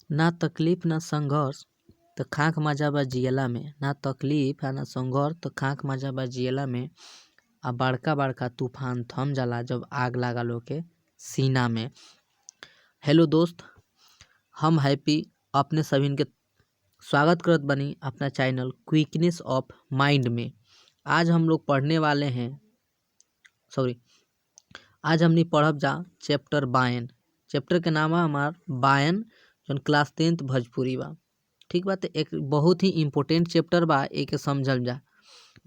ना तकलीफ ना संघर्ष तो खाक मजा बा जियला में। ना तकलीफ ना संघर्ष तो खाक मजा बा जियला में। आ बड़का बड़का तूफान थम जाला जब आग लागल होके सीना में। हेलो दोस्त, हम हैप्पी अपने सभी के स्वागत करत बनी अपना चैनल क्विकनेस ऑफ माइंड में। आज हम लोग पढ़ने वाले हैं आज हमने पढ़ब जा चैप्टर बायन। चैप्टर के नाम है हमार बायन, जौन क्लास 10th भोजपुरी बा। ठीक बा, तो एक बहुत ही इम्पोर्टेंट चैप्टर बा, एक समझल जा।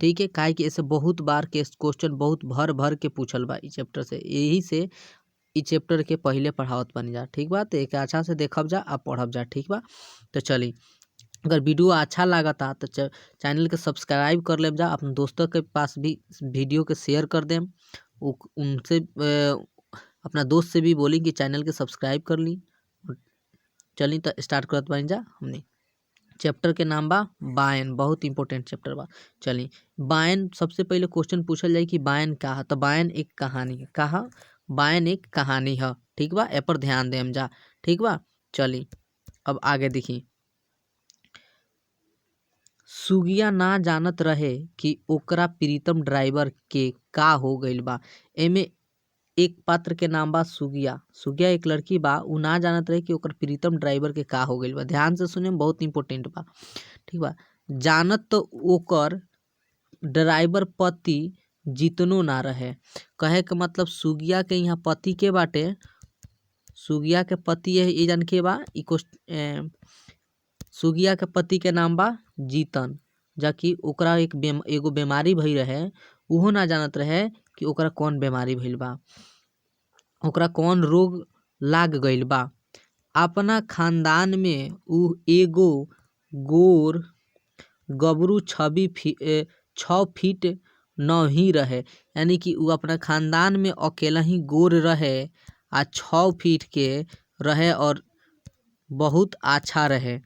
ठीक है, काहे कि ऐसे बहुत बार के क्वेश्चन बहुत भर भर के पूछल बा इस चैप्टर से, यही से इस चैप्टर के पहले पढ़ावत बन जा। ठीक बा, तो एक अच्छा से देखब जा आ पढ़ब जा। ठीक बा, तो चली, अगर वीडियो अच्छा लागता तो चैनल के सब्सक्राइब कर लेम जा, अपने दोस्तों के पास भी वीडियो के शेयर कर देम। उनसे अपना दोस्त से भी बोली कि चैनल के सब्सक्राइब कर ली। चली तो स्टार्ट करत बन जा। हमने चैप्टर के नाम बा बायन, बहुत इंपॉर्टेंट चैप्टर बा। चली, बायन सबसे पहले क्वेश्चन पूछल जाए कि बायन का है, तो बायन एक कहानी है। कहा बायन एक कहानी है। ठीक बा, ए पर ध्यान देम जा। ठीक बा, चली अब आगे देखी। सुगिया ना जानत रहे कि ओकरा प्रीतम ड्राइवर के का हो गइल बा। एमे एक पात्र के नाम बा सुगिया। सुगिया एक लड़की बा, उ ना जानत रहे कि ओकर प्रीतम ड्राइवर के का हो गइल बा। ध्यान से सुने, बहुत इंपॉर्टेंट बा। ठीक बा, जानत तो ओकर ड्राइवर पति जितनो ना रहे। कहे के मतलब सुगिया के यहाँ पति के बाटे, सुगिया के पति ये जान के बा। सुगिया के पति के नाम बा जीतन, जाकि ओकरा एगो बीमारी भई रहे। उहो ना जानत रहे कि ओकरा कौन बीमारी भइल बा, ओकरा कौन रोग लाग गइल बा। अपना खानदान में उ एगो गोर गबरू 6 फीट 9 ही रहे। यानी कि उ अपना खानदान में अकेला ही गोर रहे आ 6 फीट के रहे और बहुत अच्छा रहे।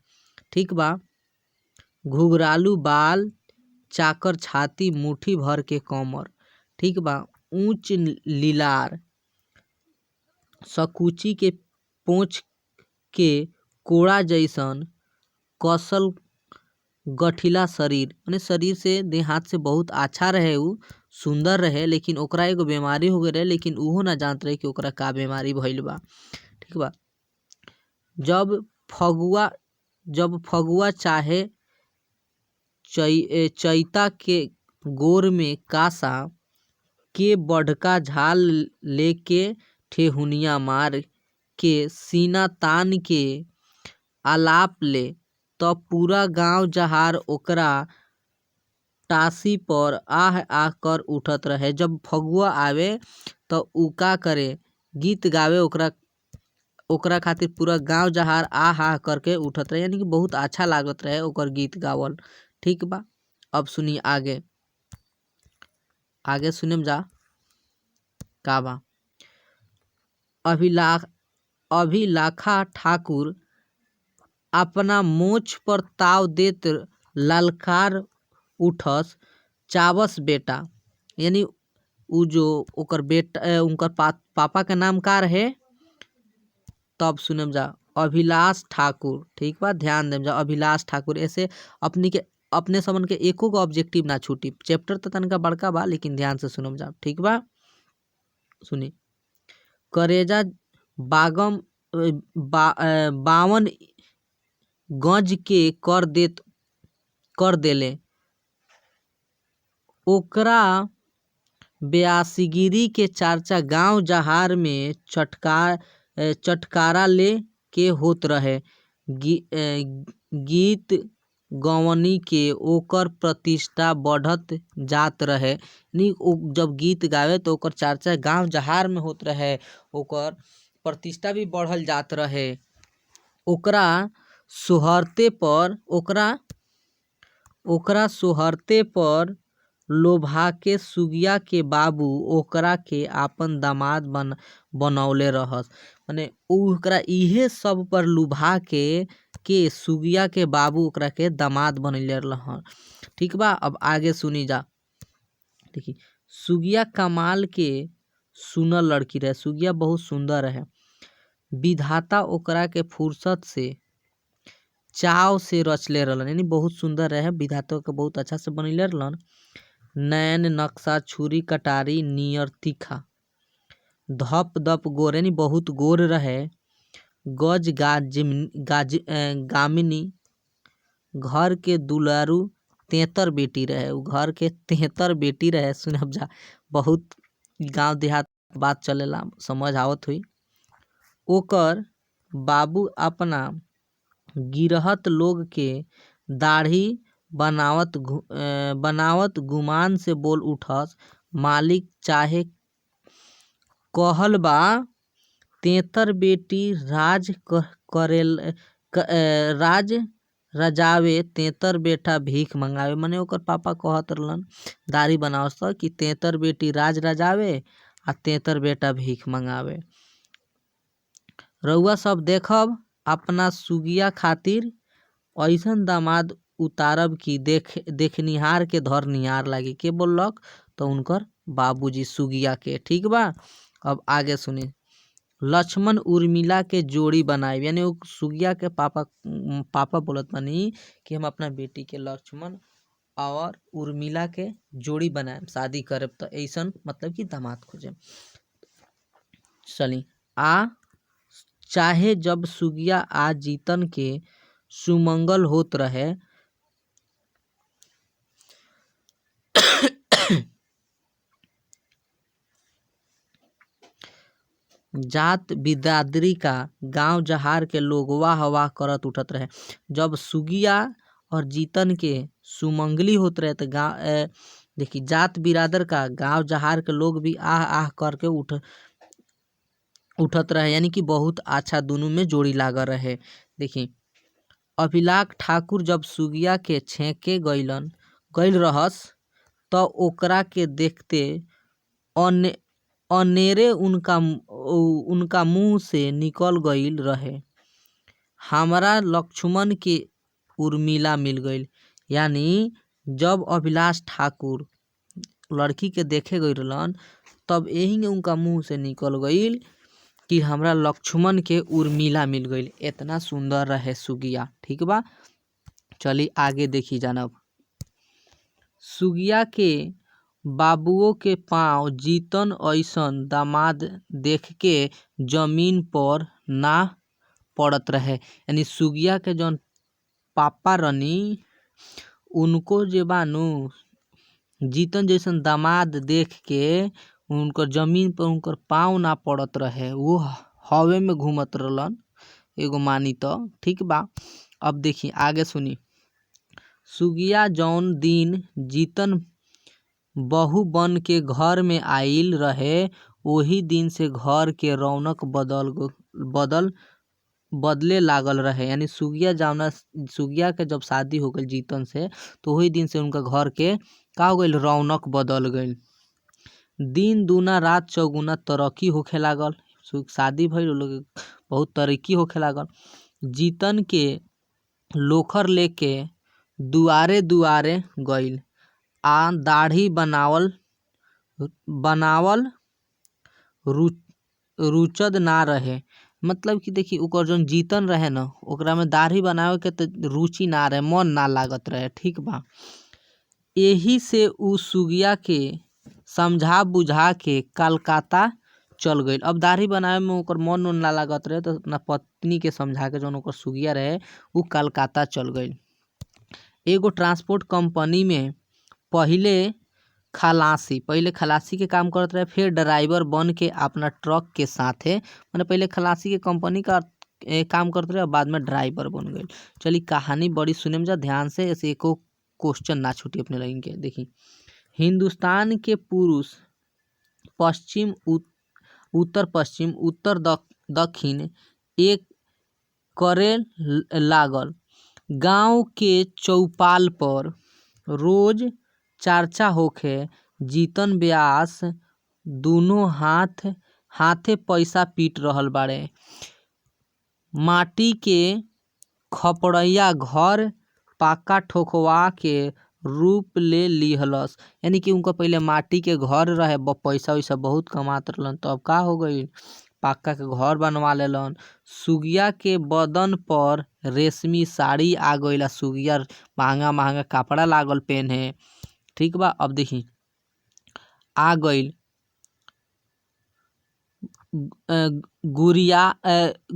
ठीक बा, घुघरालू बाल, चाकर छाती, मुट्ठी भर के कमर। ठीक बा, ऊंच लीलार, सकुची के पोंछ के कोड़ा जैसन कसल गठिला शरीर। माने शरीर से देह हाथ से बहुत अच्छा रहे, उ सुंदर रहे। लेकिन ओकरा एगो बीमारी हो गए रहे, लेकिन उहो ना जानत रहे कि ओकरा का बीमारी भइल बा। ठीक बा, जब फगुआ चाहे चैता के गोर में कासा के बढ़का झाल लेके ठेहुनिया मार के सीना तान के आलाप ले, तो पूरा गांव जहार ओकरा टासी पर आह आह कर उठत रहे। जब फगुआ आवे तो उ का करे, गीत गावे ओकरा खातिर पूरा गांव जहार आह आह करके उठत रहे। यानी कि बहुत अच्छा लागत रहे ओकर गीत गावल। ठीक बा, अब सुनी आगे सुनेम जा का बा। अभिलाखा ठाकुर अपना मोछ पर ताव देत ललकार उठस, चावस बेटा। यानी उ जो ओकर बेटा उनकर पापा के नाम का रहे, तब सुनम जा अभिलाष ठाकुर। ठीक बा, ध्यान देम जा अभिलाष ठाकुर। ऐसे अपने समन के एको को ऑब्जेक्टिव ना छूटी। चैप्टर तो तनका बड़का बा, लेकिन ध्यान से सुनम जा। ठीक बा, सुनी। करेजा बागम 52 गज के कर देले, ओकरा ब्यासीगिरी के चर्चा गांव जहार में चटकारा ले के होत रहे। गीत गवनी के ओकर प्रतिष्ठा बढ़त जात रहे। जब गीत गावे तो ओकर चर्चा गांव जहार में होत रहे, ओकर प्रतिष्ठा भी बढ़ल जात रहे। ओकरा सोहरते पर लोभा के सुगिया के बाबू ओकरा के आपन दामाद बनौले रहस। माने ओकरा इहे सब पर लुभा के सुगिया के बाबू ओकरा के दामाद बनैले रहन। ठीक बा, अब आगे सुनी जा। देखी, सुगिया कमाल के सुनर लड़की रहे। सुगिया बहुत सुंदर रहे। विधाता ओकरा के फुर्सत से चाव से रचले रहलन, यानी बहुत सुंदर रहे, विधाता के बहुत अच्छा से बनैले रहलन। नैन नक्शा छुरी कटारी नियर तीखा, धप दप गोर यानी बहुत गोर रहे। गज गामिनी, घर के दुलारू तेतर बेटी रहे, उ घर के तेतर बेटी रहे। सुनब जा, बहुत गांव देहात बात चलेला, समझ आवत हुई। ओकर बाबू अपना गिरहत लोग के दाढ़ी बनावत गुमान से बोल उठस, मालिक चाहे कहल बा तेतर बेटी राज रजावे, तेतर बेटा भीख मंगावे। मने ओकर पापा कहत रहलन दाढ़ी बनावस कि तेतर बेटी राज रजावे आ तेतर बेटा भीख मंगावे। रउआ सब देखब अपना सुगिया खातिर ऐसन दामाद उतारब कि देखनिहार के धरनिहार लागी। के बोलक? तो उनकर बाबूजी सुगिया के। ठीक बा, अब आगे सुनी। लक्ष्मण उर्मिला के जोड़ी बनाए, यानी वो सुगिया के पापा बोलत बानी कि हम अपना बेटी के लक्ष्मण और उर्मिला के जोड़ी बनाए, शादी करे, तो ऐसन मतलब कि दामाद खोजे। चली चाहे जब सुगिया आ जीतन के सुमंगल होत रहे, जात बिरादरी का गांव जहार के लोग वाह वाह करत उठत रहे। जब सुगिया और जीतन के सुमंगली होत रहे तो देखी जात बिरादर का गांव जहार के लोग भी आह आह करके उठत रहे, यानी कि बहुत अच्छा दोनों में जोड़ी लागा रहे। देखी अभिलाख ठाकुर जब सुगिया के छेके गइल रहस तो ओकरा के देखते अनेरे उनका मुंह से निकल गइल रहे, हमरा लक्ष्मण के उर्मिला मिल गइल। यानी जब अभिलाष ठाकुर लड़की के देखे गइल रहलन तब यही उनका मुंह से निकल गइल कि हमरा लक्ष्मण के उर्मिला मिल गइल। इतना सुंदर रहे सुगिया। ठीक बा, चली आगे देखी जानब। सुगिया के बाबुओ के पाँव जीतन ऐसन दामाद देख के जमीन पर ना पड़त रहे, यानी सुगिया के जौन पापा रनी उनको जे बानू जीतन जैसन दामाद देख के उनकर जमीन पर उनकर पाँव ना पड़त रहे, वो हवे में घूमत रहलन एगो मानी तो। ठीक बा, अब देखी आगे सुनी। सुगिया जौन दिन जीतन बहू बन के घर में आइल रहे, वही दिन से घर के रौनक बदले लागल रहे, यानी सुगिया के जब शादी हो गई जीतन से तो वही दिन से उनका घर के का हो गइल, रौनक बदल गइल। दिन दूना रात चौगुना तरक्की होखे लागल, शादी भइल लोग बहुत तरक्की होखे लागल। जीतन के लोखर लेके दुआरे दुआरे गइल आ दाढ़ी बनावल रुचद ना रहे। मतलब कि देखी ओकर जौन जीतन रहे न ओकरा में दाढ़ी बनावे के तो रुचि ना रहे, मन ना लागत रहे। ठीक बा, यही से उ सुगिया के समझा बुझा के कलकत्ता चल गइल। अब दाढ़ी बनावे में ओकर मन ना लागत रहे तो अपना पत्नी के समझा के जौन ओकर सुगिया रहे उ कलकत्ता चल गइल। एगो ट्रांसपोर्ट कंपनी में पहिले खलासी के काम करत रहे, फिर ड्राइवर बन के अपना ट्रक के साथे, मैंने पहले खलासी के कंपनी का काम करते रहे, बाद में ड्राइवर बन गए। चली कहानी बड़ी सुने में जा ध्यान से, ऐसे एको क्वेश्चन ना छूटी अपने लगे के। देखी हिंदुस्तान के पुरुष पश्चिम उत्तर पश्चिम उत्तर दक्षिण एक करे लागल। गांव के चौपाल पर रोज चर्चा होखे, जीतन व्यास दोनों हाथे पैसा पीट रहल बाड़े। माटी के खपड़ैया घर पक्का ठोकवा के रूप ले लिहलस, यानी कि उनका पहले माटी के घर रहे, पैसा वैसा बहुत कमात रहलन, तो अब का हो गई पक्का के घर बनवा लेलन। सुगिया के बदन पर रेशमी साड़ी आ गइला, सुगिया महंगा महंगा कपड़ा लागल पहने। ठीक बा, अब देखी आ गइल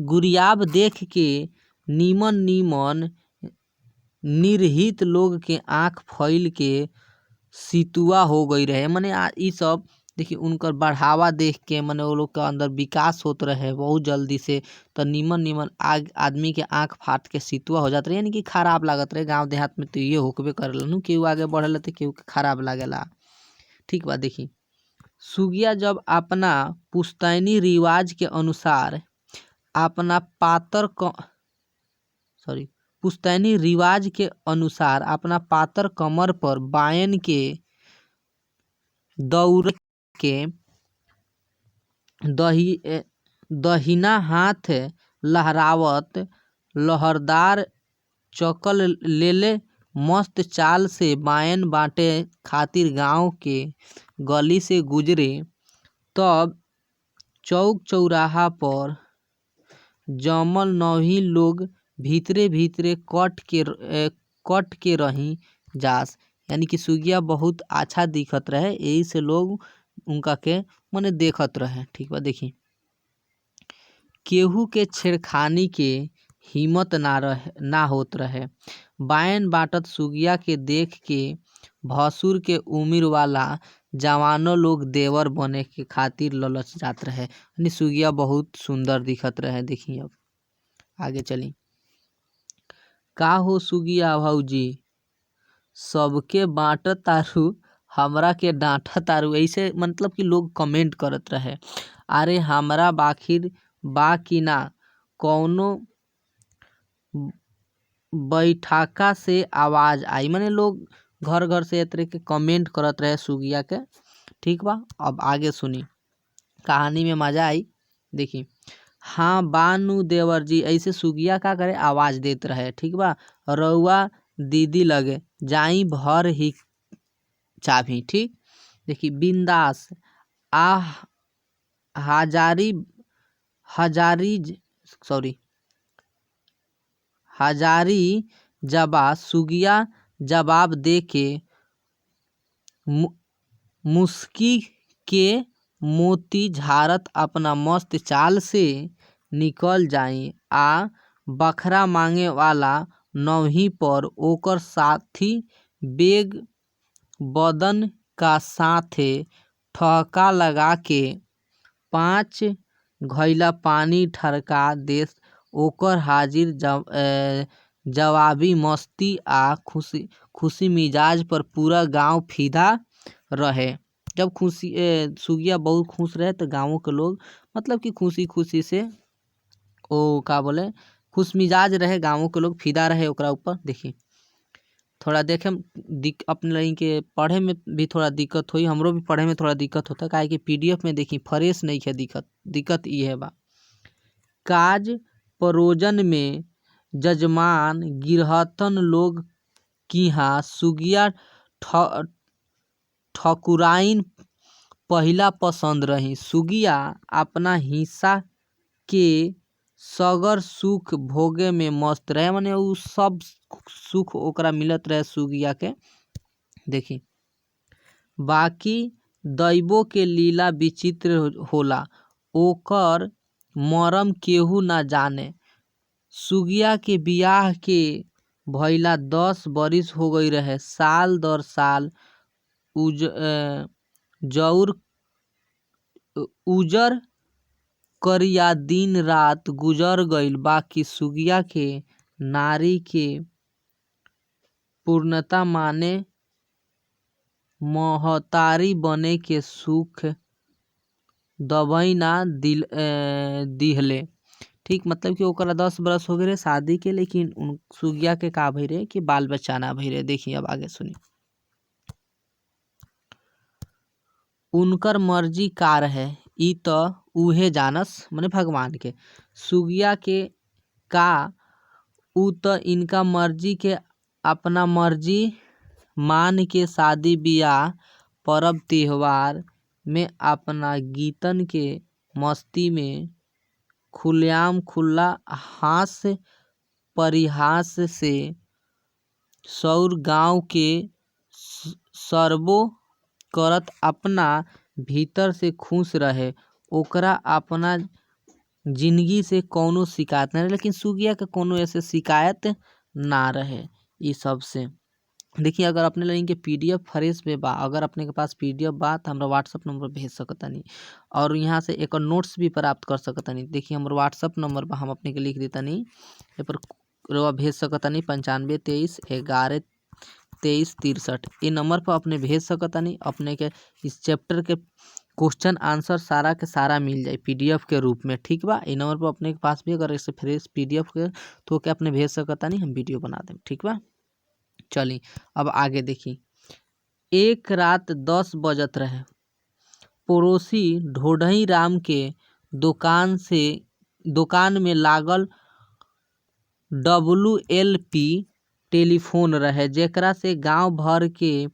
गुरियाब देख के नीमन नीमन निर्हित लोग के आंख फैल के सितुआ हो गई रहे। माने ई सब देखिए उनकर बढ़ावा देख के माने वो लोग का अंदर विकास होत रहे बहुत जल्दी से, तो नीमन नीमन आदमी के आंख फाट के सितुआ हो जात रहे, यानी कि खराब लागत रहे। गांव देहात में तो ये होकबे करेला, केहू आगे बढ़ेला तो केहू के खराब लागेला। ठीक बा, देखी सुगिया जब अपना पुश्तैनी रिवाज के अनुसार अपना पुश्तैनी रिवाज के अनुसार अपना पातर कमर पर बायन के दौड़ के दहिना हाथ लहरावत लहरदार चकल लेले मस्त चाल से बायन बाटे खातिर गांव के गली से गुजरे। तब चौक चौराहा पर जमल नौही लोग भीतरे भीतरे कट के रही जास, यानी कि सुगिया बहुत अच्छा दिखत रहे, यही से लोग उनका के मने देखत रहे। ठीक बा, देखी केहू के छेड़खानी के हिम्मत ना होत रहे। बायन बाटत सुगिया के देख के भसुर के उम्र वाला जवानों लोग देवर बने के खातिर ललच जात रहे, यानी सुगिया बहुत सुंदर दिखत रहे। देखी अब आगे चली। का हो सुगिया भौजी, सबके बाँट तारू, हमरा के डांट तारू, ऐसे मतलब कि लोग कमेंट करत रहे। अरे हमरा बाखिर बा कि ना कौनो बैठका से आवाज आई, माने लोग घर घर से तरह के कमेंट करत रहे सुगिया के। ठीक बा, अब आगे सुनी, कहानी में मजा आई। देखी हाँ बानू देवर जी, ऐसे सुगिया का करे आवाज देत रहे। ठीक बा, रउआ दीदी लगे जाई भर ही चाभी। ठीक, देखी बिंदास हजारी सुगिया जवाब दे के मुस्की के मोती झारत अपना मस्त चाल से निकल जाई आ बखरा मांगे वाला नौही पर ओकर साथी बेग बदन का साथे ठहका लगा के 5 घैला पानी ठरका देस। ओकर हाजिर जवाबी मस्ती आ खुशी मिजाज पर पूरा गांव फिदा रहे। जब सुगिया बहुत खुश रहे तो गाँव के लोग मतलब कि खुशी खुशी से ओ का बोले खुश मिजाज रहे, गाँव के लोग फिदा रहे ओकरा ऊपर। देखी थोड़ा देखे अपने लड़की के पढ़े में भी थोड़ा दिक्कत हुई, हमरो भी पढ़े में थोड़ा दिक्कत होता, काहे कि PDF में देखी फ्रेश नहीं है। दिक्कत ये है बा, काज परोजन में जजमान गिरहतन लोग किहा सुगिया ठकुराइन पहिला पसंद रही। सुगिया अपना हिस्सा के सगर सुख भोगे में मस्त रहे, माने उ सब सुख ओकरा मिलत रहे सुगिया के। देखी बाकी दैबो के लीला विचित्र होला, ओकर मरम केहू ना जाने। सुगिया के बियाह के भइला 10 बरिस हो गई रहे, साल दर साल उजर करिया दिन रात गुजर गईल, बाकी सुगिया के नारी के पूर्णता माने महतारी बने के सुख दबई ना दिहले। ठीक, मतलब कि ओकरा 10 बरस हो गए शादी के, लेकिन सुगिया के का भई रहे कि बाल बच्चा ना भई रहे। देखिए अब आगे सुनी, उनकर मर्जी का रहे ई तो उहे जानस, माने भगवान के। सुगिया के का उ तो इनका मर्जी के अपना मर्जी मान के शादी बियाह परब त्योहार में अपना गीतन के मस्ती में खुलेआम खुला हास्य परिहास से सौर गांव के सरबो करत अपना भीतर से खुश रहे, ओकरा अपना जिंदगी से कोनो शिकायत ना रहे। लेकिन सुगिया के कोनो ऐसे शिकायत ना रहे। ई सब से देखिए, अगर अपने लाइन के PDF फ्रेश में बा, अगर अपने के पास PDF बा तो हमरा WhatsApp नंबर भेज सकतानी और यहाँ से एक नोट्स भी प्राप्त कर सकतानी। देखिए हमर WhatsApp नंबर बा, हम अपने के लिख देतानी, ए पर रउआ भेज सकतानी 9523112363। ये नंबर पर अपने भेज सकतानी। अपने के इस चैप्टर के क्वेश्चन आंसर सारा के सारा मिल जाए PDF के रूप में, ठीक बा। ये नंबर पर अपने के पास भी अगर ऐसे फ्रेश PDF के तो क्या अपने भेज सकतानी, हम वीडियो बना दें, ठीक बा। चली अब आगे देखी। एक रात 10 बजत रहे, पड़ोसी ढोढई राम के दुकान में लागल WLP टेलीफोन रहे, जेकरा से गांव भर के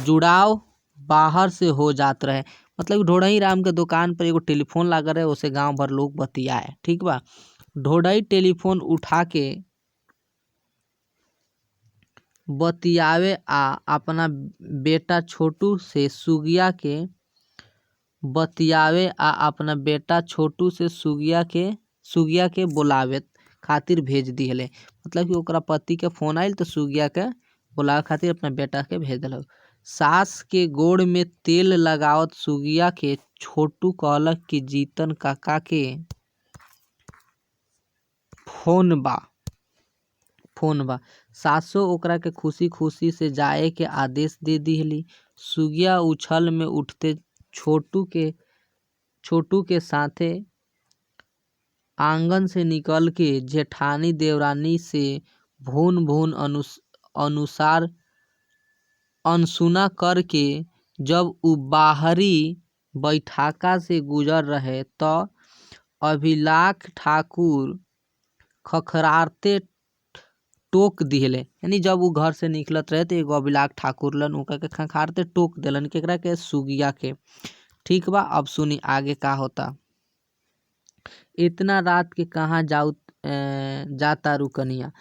जुड़ाव बाहर से हो जात रहे। मतलब ढोढई राम के दुकान पर एगो टेलीफोन लागल रहे, उसे गांव भर लोग बतियाए, ठीक बा। ढोढई टेलीफोन उठा के बतियावे आ अपना बेटा छोटू से सुगिया के सुगिया के बुलावे खातिर भेज दिहले। मतलब कि ओकरा पति के फोन आइल तो सुगिया के बुलावे खातिर अपना बेटा के भेज दिलक। सास के गोड़ में तेल लगावत सुगिया के छोटू कहलक कि जीतन काका के फोन बा। सासो ओकरा के खुशी खुशी से जाए के आदेश दे दिहली। सुगिया उछल में उठते छोटू के साथे आंगन से निकल के जेठानी देवरानी से भून अनुसार अनसुना करके जब उ बाहरी बैठाका से गुजर रहे तो अभिलाख ठाकुर खखराते टोक दिहले। यानी जब वो घर से निकलत रहे तो एगो अभिलाख ठाकुर लन ओकरा के खखारते टोक दिलन, केकरा के, सुगिया के, ठीक बा। अब सुनी आगे का होता। इतना रात के कहाँ जाता रुकनिया,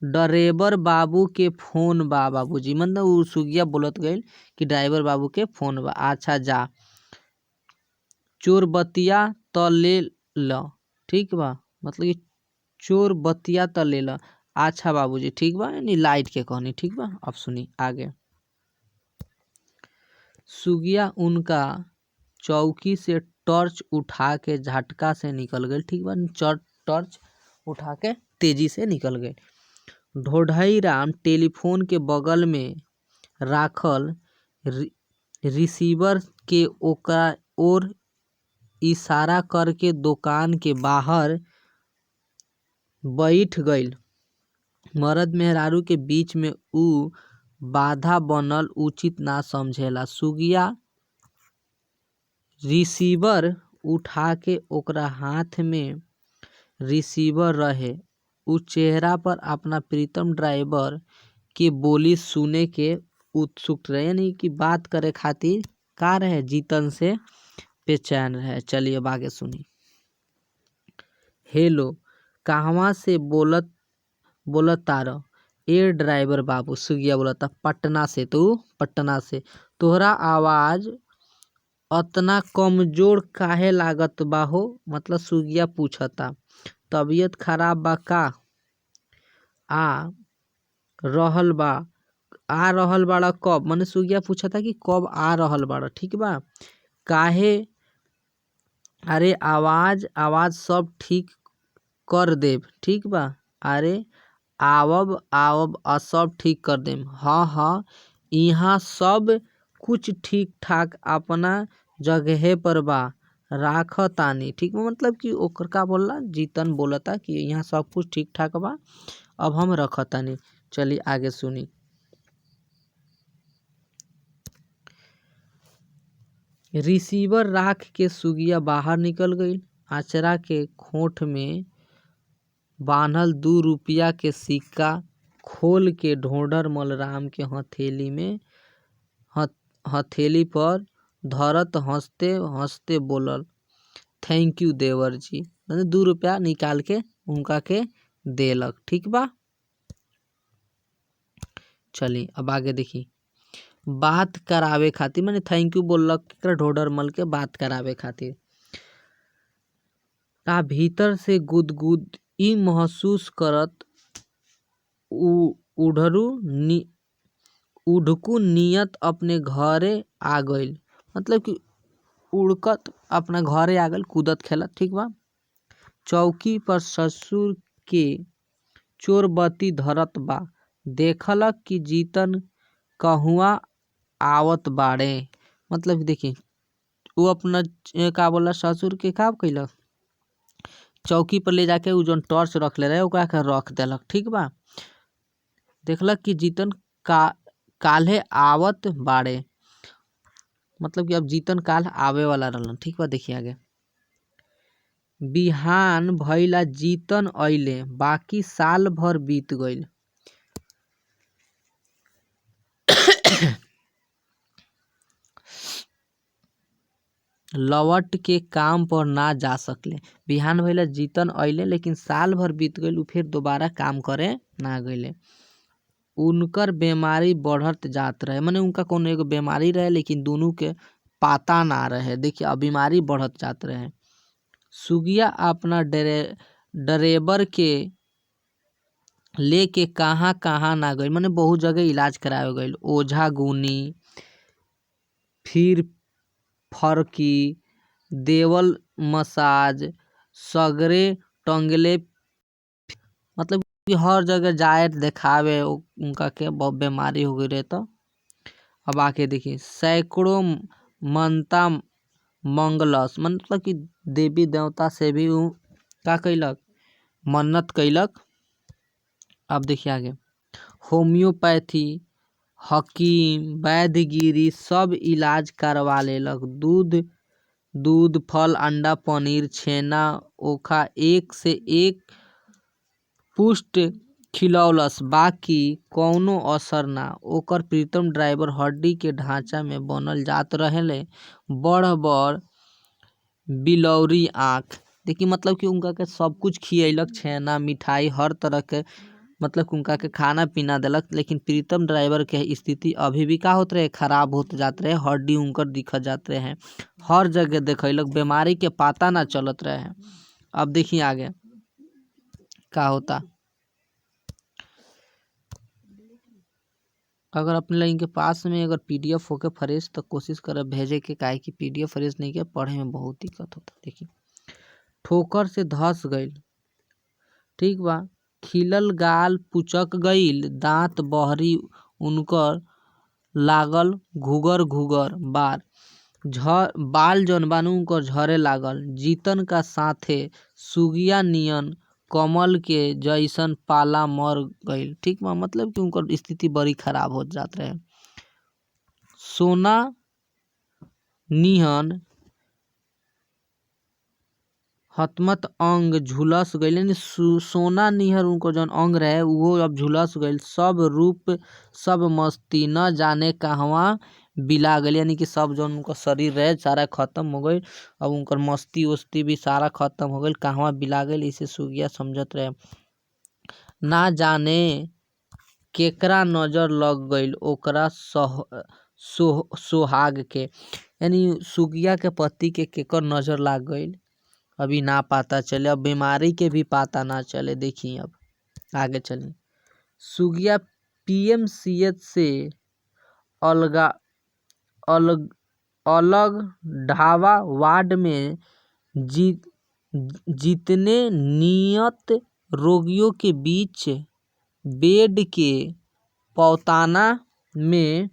ड्राइवर बाबू के फोन बा बाबूजी। मतलब वो सुगिया बोलत गइल कि ड्राइवर बाबू के फोन बा। अच्छा जा, चोर बतिया तो ले ल, ठीक बा। मतलब कि चोर बतिया तो ले ल। अच्छा बाबूजी, ठीक बा, यानी लाइट के कहनी, ठीक बा। अब सुनी आगे। सुगिया उनका चौकी से टॉर्च उठा के झटका से निकल गई, ठीक बा। टॉर्च उठा के तेजी से निकल गए। ढोढई राम टेलीफोन के बगल में राखल रिसीवर के ओकरा ओर इशारा करके दुकान के बाहर बैठ गइल। मर्द मेहरारू के बीच में उ बाधा बनल उचित ना समझेला। सुगिया रिसीवर उठा के, ओकरा हाथ में रिसीवर रहे, उ चेहरा पर अपना प्रीतम ड्राइवर के बोली सुने के उत्सुक रहे, यानी कि बात करे खातिर का रहे, जीतन से बेचैन रहे। चलिए अब आगे सुनी। हेलो, कहवा से बोलत तार? ए ड्राइवर बाबू, सुगिया बोलता, पटना से। तू पटना से? तोहरा आवाज अतना कमजोर काहे लागत बा हो? मतलब सुगिया पूछता। तबीयत खराब बा का? आ रहल बाड़ा कब? माने सुगिया पूछता कि कब आ रहल बाड़ा, ठीक बा। काहे? अरे आवाज सब ठीक कर देब, ठीक बा। अरे आवब सब ठीक कर देम। हाँ, यहाँ सब कुछ ठीक ठाक अपना जगह पर बा, राख तानी, ठीक बा। मतलब कि ओकर का बोलला, जीतन बोलता कि यहाँ सब कुछ ठीक ठाक बा, अब हम रख तानी। चली आगे सुनी। रिसीवर राख के सुगिया बाहर निकल गई। अचरा के खोट में बांधल 2 रुपया के सिक्का खोल के ढोढर मलराम के हथेली पर धरत हंसते हंसते बोलल, थैंक यू देवर जी। मैंने 2 रुपया निकाल के उनका के देलक। ठीक बा, चली अब आगे देखी। बात करावे खातिर मैंने थैंक यू बोलक केकरा, ढोडर मल के बात करावे खातिर। का भीतर से गुदगुद ई महसूस करत उड़कू नियत अपने घरे आ गइल। मतलब कि उड़कत अपना घरे आ गइल, कूदत खेलत। ठीक बा, चौकी पर ससुर के चोरबत्ती धरत बा, देखलक कि जीतन कहुआ आवत बाड़े। मतलब कि देखी वो अपना का बोला ससुर के का कैलक, चौकी पर ले जाके उ जोन टॉर्च रख ले रहे ओकरा के रख देलक। ठीक बा, देखलक कि जीतन काल्हे आवत बाड़े। मतलब कि अब जीतन काल आवे वाला रहलन। ठीक बा, देखिए आगे। बिहान भइला जीतन अइले, बाकी साल भर बीत गइल। लौट के काम पर ना जा सकले। बिहान भइला जीतन अइले लेकिन साल भर बीत गइल, उ फिर दोबारा काम करे ना गइले। उनकर बीमारी बढ़त जात रहे, माने उनका कोनो एगो बीमारी रहे लेकिन दोनों के पता ना रहे। देखिए अब बीमारी बढ़त जात रहे। सुगिया अपना ड्राइवर के लेके कहाँ कहाँ ना गई, माने बहुत जगह इलाज करावे गइल। ओझा गुनी, फिर फरकी, देवल मसाज, सगरे टंगले। मतलब कि हर जगह जाए देखावे उनका के बहुत बीमारी हो गई रहे। तो अब आके देखिए, सैकड़ों मनता मंगलस, मतलब कि देवी देवता से भी उ का कैलक, मन्नत कैलक। अब देखिए आगे, होम्योपैथी, हकीम, वैद्यगिरी सब इलाज करवा लेलक। दूध फल अंडा पनीर छेना ओखा एक से एक पुष्ट खिलौलस, बाकी कौनो असर ना। ओकर प्रीतम ड्राइवर हड्डी के ढांचा में बनल जात रहेले, बड़ बड़ बिलौरी आँख। देखिए मतलब कि उनका के सब कुछ खियलक, छेना मिठाई हर तरह के, मतलब कि उनका के खाना पीना दिलक। लेकिन प्रीतम ड्राइवर के स्थिति अभी भी का होत रहे, खराब होत जात रहे, हड्डी उनकर दिखत जात रहे। हर जगह देखैलक, बीमारी के पता ना चलत रहे। अब देखिए आगे का होता। अगर अपने लाइन के पास में अगर पीडीएफ होके फ्रेश तो कोशिश करे भेजे के, काहे कि पीडीएफ फ्रेश नहीं के पढ़े में बहुत दिक्कत होता। देखिए, ठोकर से धस गइल। ठीक बा, खिलल गाल पुचक गइल, दांत बहरी उनकर लागल घुगर घुगर बार, बाल जौन बानू उनकर झरे लागल। जीतन का साथे सुगिया नियन कमल के जैसन पाला मर गइल। ठीक बा, मतलब कि उनकर स्थिति बड़ी खराब हो जात रहे। सोना नियन हतमत अंग झुलस गइल, यानी सोना निहर उनको जौन अंग रहे वो अब झुलस गइल। सब रूप सब मस्ती न जाने कहवा बिला गइल, यानी कि सब जौन उनका शरीर रहे सारा खत्म हो गइल। अब उनकर मस्ती उस्ती भी सारा खत्म हो गइल, कहवा बिला गइल, इसे सुगिया समझत रहे। ना जाने केकरा नजर लग गइल ओकरा सोहाग के, यानी सुगिया के पति के केकर नजर लग गइल अभी ना पता चले। अब बीमारी के भी पता ना चले। देखिए अब आगे चलिए। सुगिया पीएमसीएच से अलग ढाबा वार्ड में जितने नियत रोगियों के बीच बेड के पौताना में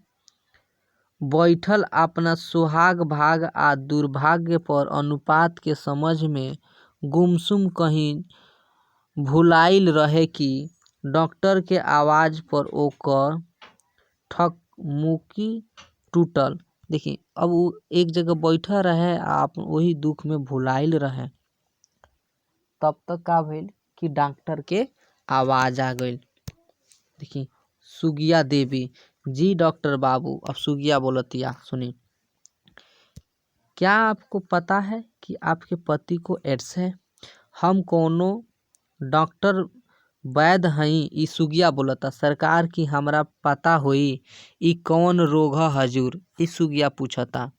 बैठल अपना सुहाग भाग आ दुर्भाग्य पर अनुपात के समझ में गुमसुम कहीं भुलाइल रहे कि डॉक्टर के आवाज पर ओकर ठकमुकी टूटल। देखिए अब वो एक जगह बैठा रहे, आप वही दुख में भुलाइल रहे। तब तक का भइल कि डॉक्टर के आवाज आ गइल। देखिए सुगिया देवी जी डॉक्टर बाबू, अब सुगिया बोलतिया सुनी। क्या आपको पता है कि आपके पति को एड्स है? हम कोनो डॉक्टर वैद हई, ई सुगिया बोलता। सरकार की हमरा पता होई ई कौन रोग है हजूर, ई सुगिया पूछता।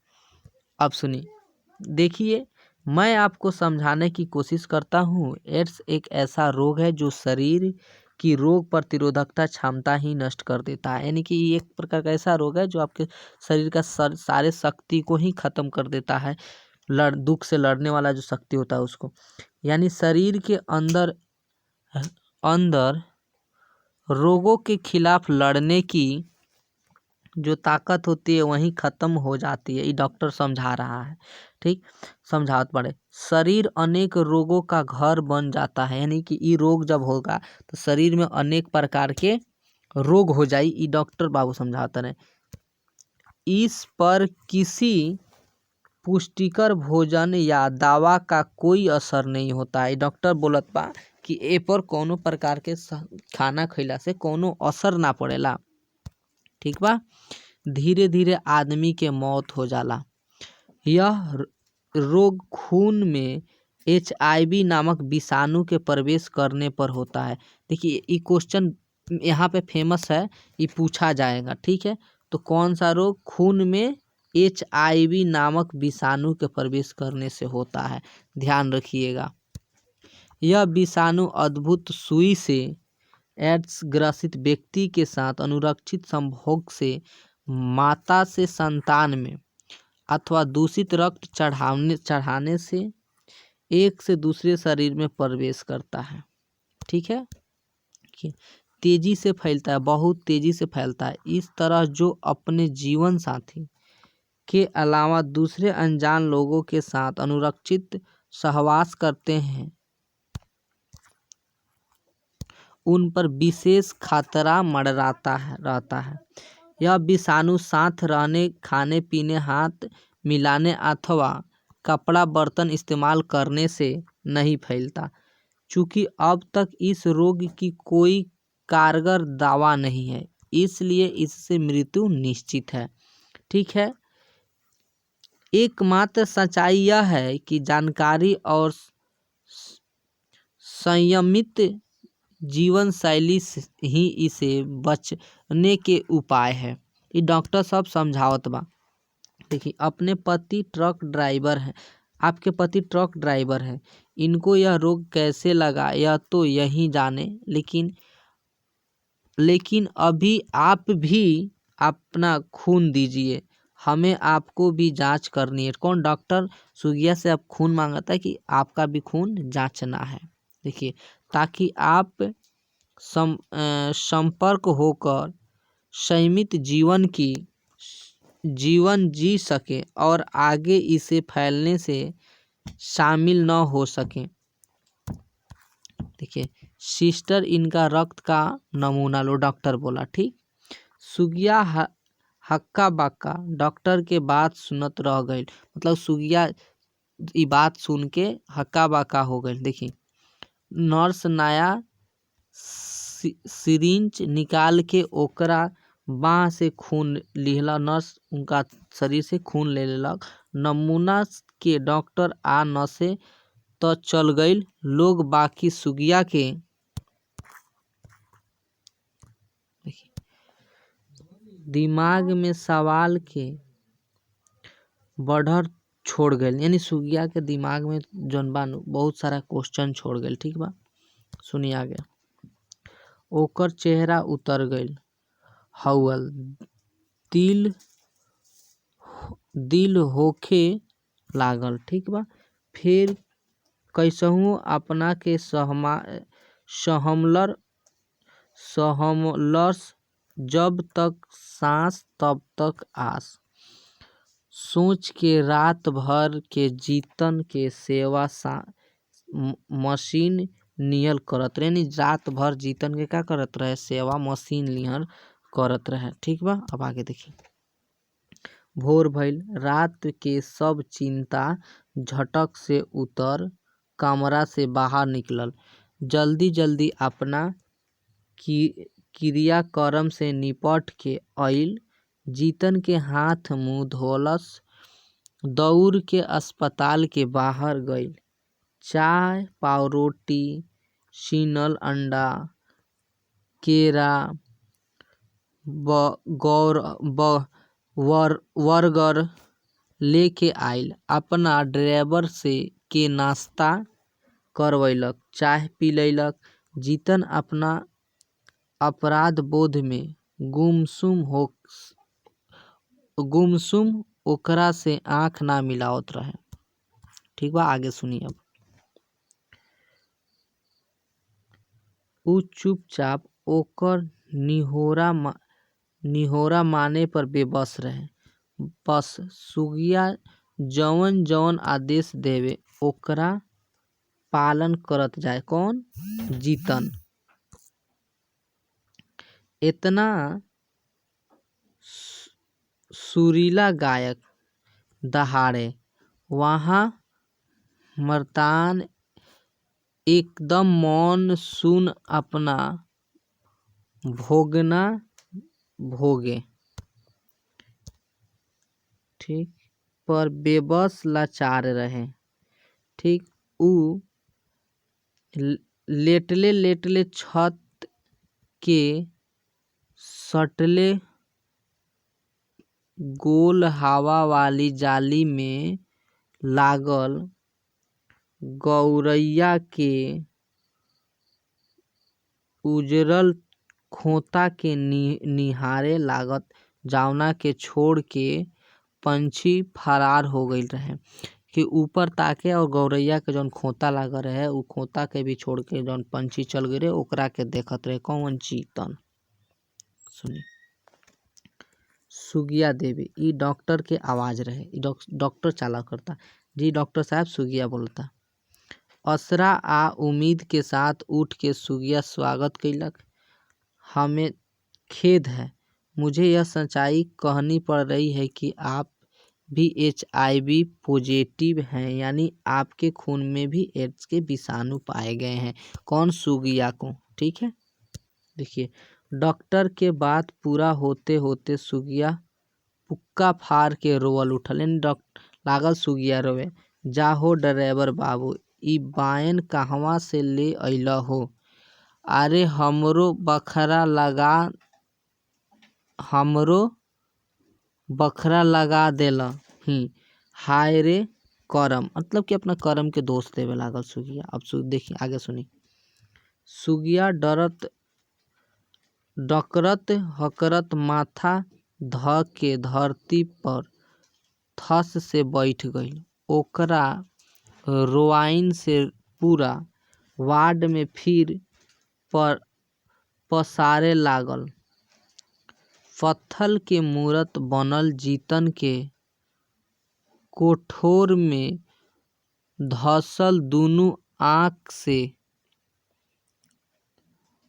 अब सुनी, देखिए मैं आपको समझाने की कोशिश करता हूँ। एड्स एक ऐसा रोग है जो शरीर की रोग प्रतिरोधकता क्षमता ही नष्ट कर देता है। यानी कि ये एक प्रकार का ऐसा रोग है जो आपके शरीर का सारे शक्ति को ही खत्म कर देता है। दुख से लड़ने वाला जो शक्ति होता है उसको, यानी शरीर के अंदर अंदर रोगों के खिलाफ लड़ने की जो ताकत होती है वहीं खत्म हो जाती है। ये डॉक्टर समझा रहा है, ठीक, समझावत पड़े। शरीर अनेक रोगों का घर बन जाता है, यानी कि ये रोग जब होगा तो शरीर में अनेक प्रकार के रोग हो जाई। ये डॉक्टर बाबू समझाते हैं। इस पर किसी पुष्टिकर भोजन या दवा का कोई असर नहीं होता है। डॉक्टर बोलत बा कि ए पर कोनो प्रकार के खाना खइला से कोनो असर ना पड़ेला, ठीक बा। धीरे धीरे आदमी के मौत हो जाला। यह रोग खून में HIV नामक विषाणु के प्रवेश करने पर होता है। देखिए ये क्वेश्चन यहाँ पे फेमस है, ये पूछा जाएगा, ठीक है। तो कौन सा रोग खून में HIV नामक विषाणु के प्रवेश करने से होता है, ध्यान रखिएगा। यह विषाणु अद्भुत सुई से एड्स ग्रसित व्यक्ति के साथ अनुरक्षित संभोग से माता से संतान में अथवा दूषित रक्त चढ़ाने से एक से दूसरे शरीर में प्रवेश करता है, ठीक है। तेजी से फैलता है, बहुत तेजी से फैलता है। इस तरह जो अपने जीवन साथी के अलावा दूसरे अनजान लोगों के साथ अनुरक्षित सहवास करते हैं उन पर विशेष खतरा मंडराता रहता है। यह विषाणु साथ रहने, खाने पीने, हाथ मिलाने अथवा कपड़ा बर्तन इस्तेमाल करने से नहीं फैलता। चूँकि अब तक इस रोग की कोई कारगर दवा नहीं है, इसलिए इससे मृत्यु निश्चित है, ठीक है। एकमात्र सच्चाई यह है कि जानकारी और संयमित जीवन शैली ही इसे बचने के उपाय है। ये डॉक्टर सब समझावत बा। देखिए अपने पति ट्रक ड्राइवर हैं, आपके पति ट्रक ड्राइवर हैं, इनको यह रोग कैसे लगा यह तो यही जाने, लेकिन अभी आप भी अपना खून दीजिए, हमें आपको भी जांच करनी है। कौन? डॉक्टर सुगिया से अब खून मांगता है कि आपका भी खून जांचना है। देखिए ताकि आप संपर्क होकर संयमित जीवन जी सके और आगे इसे फैलने से शामिल न हो सके। देखिए सिस्टर इनका रक्त का नमूना लो, डॉक्टर बोला, ठीक। सुगिया हक्का बक्का डॉक्टर के बात सुनत रह गई, मतलब सुगिया ई बात सुन के हक्का बक्का हो गई। देखिए नर्स नया सिरिंज निकाल के ओकरा बाह से खून लिहला। नर्स उनका शरीर से खून ले लेलक। नमूना के डॉक्टर आ नसे तो चल गई लोग, बाकी सुगिया के दिमाग में सवाल के बढ़र छोड़ गए, यानी सुगिया के दिमाग में जौन बा बहुत सारा क्वेश्चन छोड़ गए, ठीक बा। सुनिए आगे। ओकर चेहरा उतर गई हौल, दिल होखे लागल, ठीक बा। फिर कैसहू अपना के सहमलस, जब तक सांस तब तक आस। सोच के रात भर के जीतन के सेवा मशीन नियल करत रहे, यानी रात भर जीतन के का करत रहे, सेवा मशीन नियल करत रहे, ठीक बा। अब आगे देखिए। भोर भइल, रात के सब चिंता झटक से उतर कमरा से बाहर निकलल, जल्दी जल्दी अपना क्रियाक्रम से निपट के अइल। जीतन के हाथ मुंह धोलस, दौड़ के अस्पताल के बाहर गइल। चाय पावरोटी छीनल अंडा केरा बर्गर लेके आइल। अपना ड्राइवर से के नाश्ता करवैलक, चाय पिलैलक। जीतन अपना अपराध बोध में गुमसुम ओकरा से आँख ना मिलावत रहे। ठीक बा, आगे सुनी अब। उ चुपचाप ओकर निहोरा माने पर बेबस रहे। बस सुगिया जवन जवन आदेश देवे ओकरा पालन करत जाए। कौन? जीतन। इतना सुरीला गायक दहाड़े वहाँ मर्दान एकदम मौन सुन अपना भोगना भोगे। ठीक, पर बेबस लाचार रहे। ठीक, उ लेटले लेटले छत के सटले गोल हवा वाली जाली में लागल गौरैया के उजरल खोता के निहारे लागत, जौना के छोड़ के पंछी फरार हो गइल रहे। कि ऊपर ताके और गौरैया के जौन खोता लागल रहे उ खोता के भी छोड़ के जौन पंछी चल गए रहे ओकरा के देखत रहे। कौन? जीतन। सुनी। सुगिया देवी, ई डॉक्टर के आवाज रहे। डॉक्टर चाला करता। जी डॉक्टर साहब, सुगिया बोलता। असरा आ उम्मीद के साथ उठ के सुगिया स्वागत कैलक। हमें खेद है, मुझे यह सच्चाई कहनी पड़ रही है कि आप भी HIV पॉजिटिव हैं, यानी आपके खून में भी एड्स के विषाणु पाए गए हैं। कौन? सुगिया को। ठीक है, देखिए डॉक्टर के बात पूरा होते होते सुगिया पुक्का फाड़ के रोवल उठल। लागल सुगिया रोवे। जाहो ड्राइवर बाबू, ई बायन कहवा से ले अइला हो? अरे हमरो बखरा लगा देला ही। हाय रे करम, मतलब कि अपना करम के दोष देवे लागल सुगिया। अब देखिए आगे सुनी। सुगिया डकरत हकरत माथा ध के धरती पर थस से बैठ गइल। ओकरा रोआइन से पूरा वार्ड में फिर पसारे लागल। पत्थर के मूरत बनल जीतन के कोठोर में धसल दुनू आँख से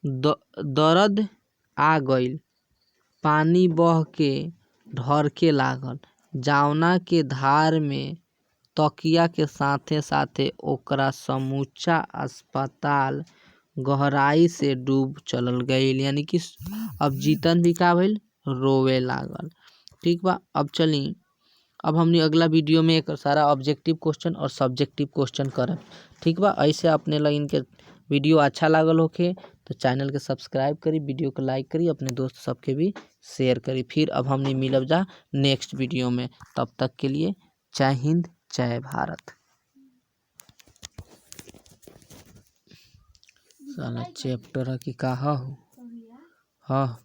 दर्द आ गइल। पानी बह के ढरके लागल, जौना के धार में तकिया के साथे साथे ओकरा समूचा अस्पताल गहराई से डूब चलल गइल। यानी कि अब जीतन भी का भइल? रोवे लागल। ठीक बा, अब चली। अब हमने अगला वीडियो में एक सारा ऑब्जेक्टिव क्वेश्चन और सब्जेक्टिव क्वेश्चन करब। ठीक बा, ऐसे अपने लोगन के वीडियो अच्छा लागल होखे तो चैनल के सब्सक्राइब करी, वीडियो को लाइक करी, अपने दोस्त सबके भी शेयर करी। फिर अब हमने मिलब जा नेक्स्ट वीडियो में। तब तक के लिए जय हिंद, जय भारत। साला चैप्टर की कहा हो? हाँ।